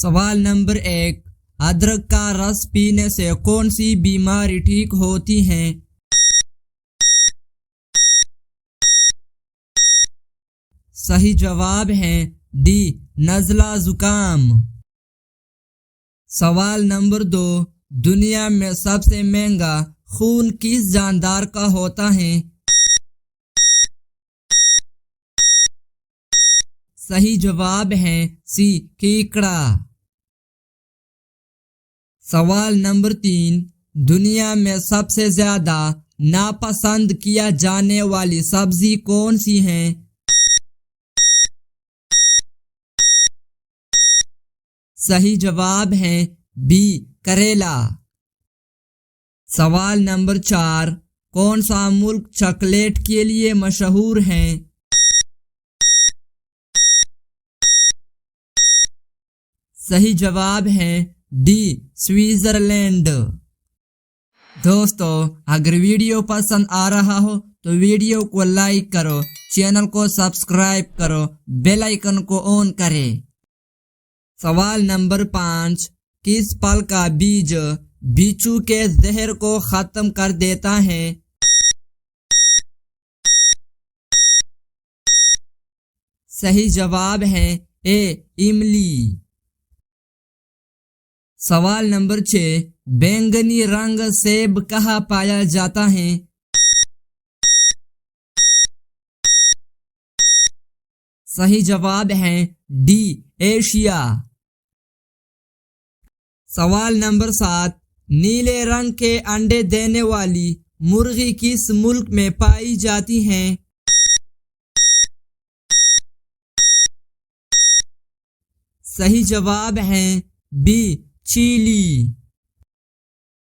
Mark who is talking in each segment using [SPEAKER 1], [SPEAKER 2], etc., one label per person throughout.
[SPEAKER 1] سوال نمبر 1، ادرک کا رس پینے سے کون سی بیماری ٹھیک ہوتی ہے؟ صحیح جواب ہے ڈی، نزلہ زکام۔ سوال نمبر 2، دنیا میں سب سے مہنگا خون کس جاندار کا ہوتا ہے؟ صحیح جواب ہے سی، کیکڑا۔ سوال نمبر 3، دنیا میں سب سے زیادہ ناپسند کیا جانے والی سبزی کون سی ہے؟ صحیح جواب ہے بی، کریلا۔ سوال نمبر 4، کون سا ملک چاکلیٹ کے لیے مشہور ہے؟ صحیح جواب ہے ڈی، سوئٹزرلینڈ۔ دوستو، اگر ویڈیو پسند آ رہا ہو تو ویڈیو کو لائک کرو، چینل کو سبسکرائب کرو، بیل آئیکن کو آن کرے۔ سوال نمبر 5، کس پھل کا بیج بچھو کے زہر کو ختم کر دیتا ہے؟ صحیح جواب ہے اے، املی۔ سوال نمبر 6، بینگنی رنگ سیب کہاں پایا جاتا ہے؟ صحیح جواب ہے ڈی، ایشیا۔ سوال نمبر 7، نیلے رنگ کے انڈے دینے والی مرغی کس ملک میں پائی جاتی ہے؟ صحیح جواب ہے بی، چیلی۔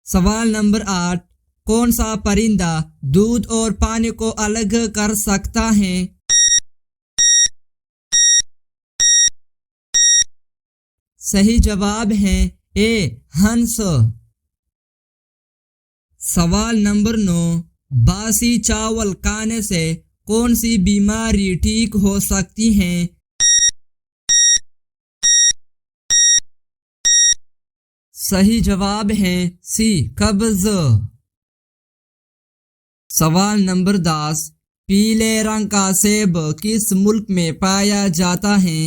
[SPEAKER 1] سوال نمبر 8، کون سا پرندہ دودھ اور پانی کو الگ کر سکتا ہے؟ صحیح جواب ہے اے، ہنس۔ سوال نمبر 9، باسی چاول کھانے سے کون سی بیماری ٹھیک ہو سکتی ہے؟ صحیح جواب ہے سی، قبض۔ سوال نمبر 10، پیلے رنگ کا سیب کس ملک میں پایا جاتا ہے؟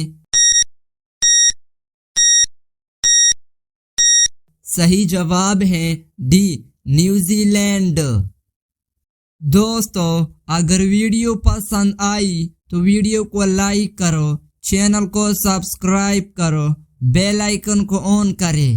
[SPEAKER 1] صحیح جواب ہے ڈی، نیوزی لینڈ۔ دوستو، اگر ویڈیو پسند آئی تو ویڈیو کو لائک کرو، چینل کو سبسکرائب کرو، بیل آئیکن کو آن کرے۔